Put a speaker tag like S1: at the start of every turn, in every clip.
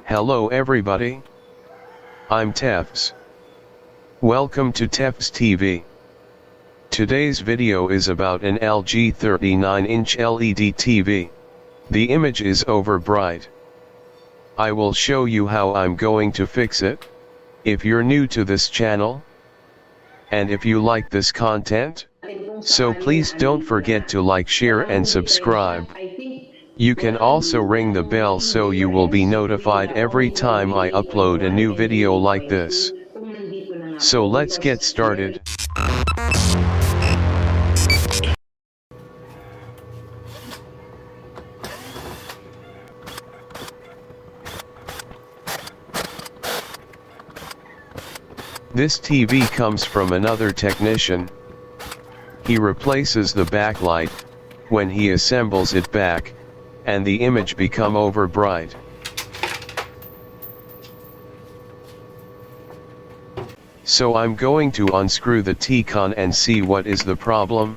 S1: Hello everybody. I'm Tefs. Welcome to Tefs TV. Today's video is about an LG 39-inch LED TV. The image is over bright. I will show you how I'm going to fix it. If you're new to this channel, and if you like this content, so please don't forget to like, share and subscribe. You can also ring the bell so you will be notified every time I upload a new video like this. So let's get started. This TV comes from another technician. He replaces the backlight. When he assembles it back, and the image become over bright. So I'm going to unscrew the T-Con and see what is the problem.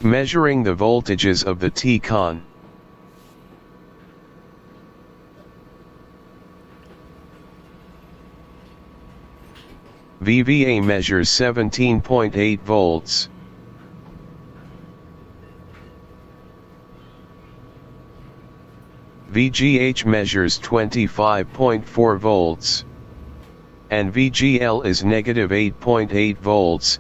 S1: Measuring the voltages of the T-Con. VVA measures 17.8 volts. VGH measures 25.4 volts. And VGL is negative 8.8 volts.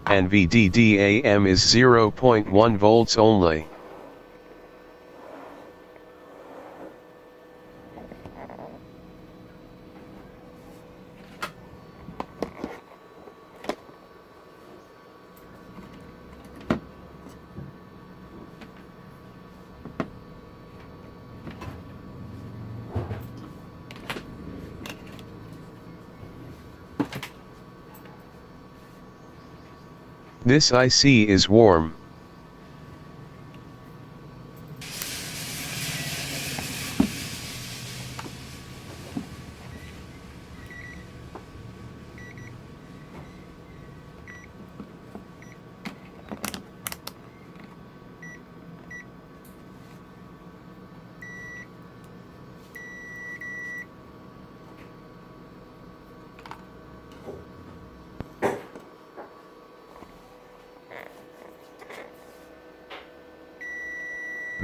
S1: And VDDAM is 0.1 volts only. This IC is warm.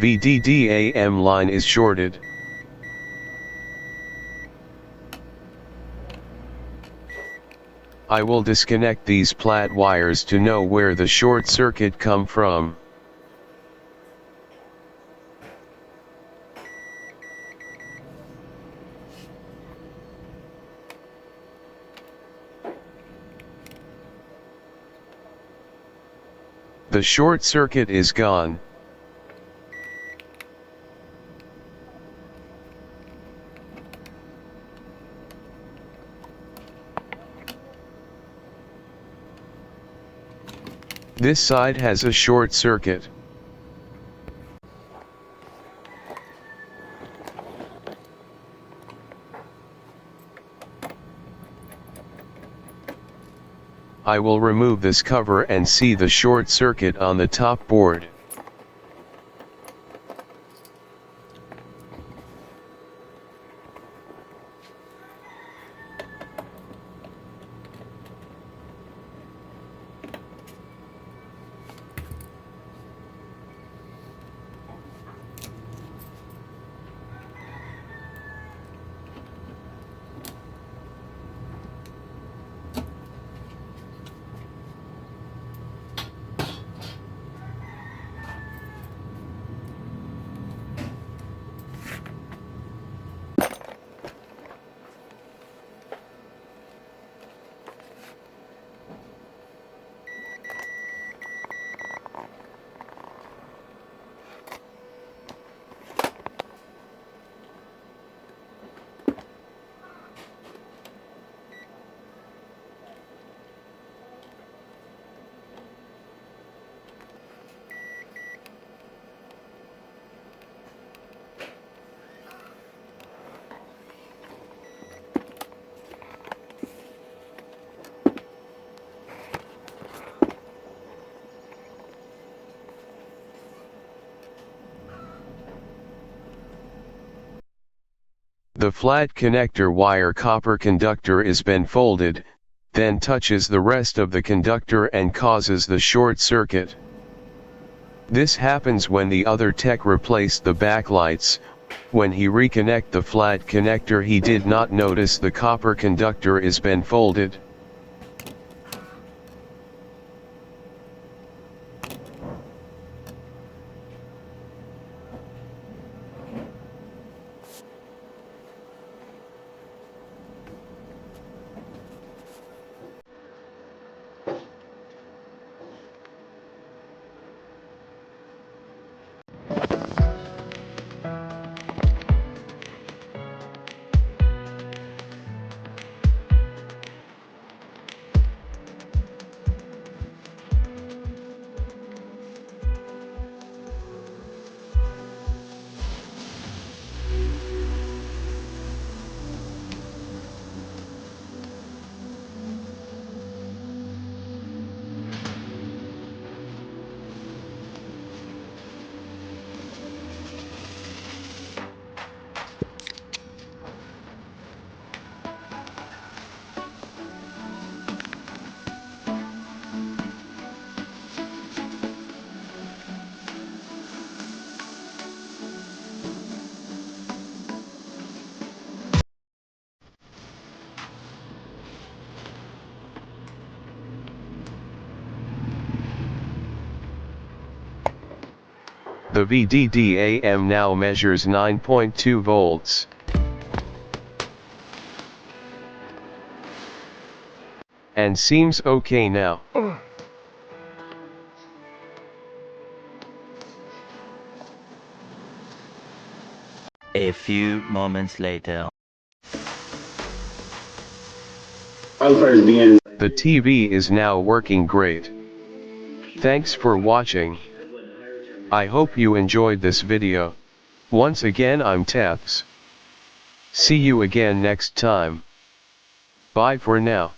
S1: VDDAM line is shorted. I will disconnect these flat wires to know where the short circuit come from. The short circuit is gone. This side has a short circuit. I will remove this cover and see the short circuit on the top board. The flat connector wire copper conductor is been folded, then touches the rest of the conductor and causes the short circuit. This happens when the other tech replaced the backlights. When he reconnect the flat connector, he did not notice the copper conductor is been folded. The VDD-AM now measures 9.2 volts. And seems okay now.
S2: A few moments later.
S1: The TV is now working great. Thanks for watching. I hope you enjoyed this video. Once again, I'm Tefs. See you again next time. Bye for now.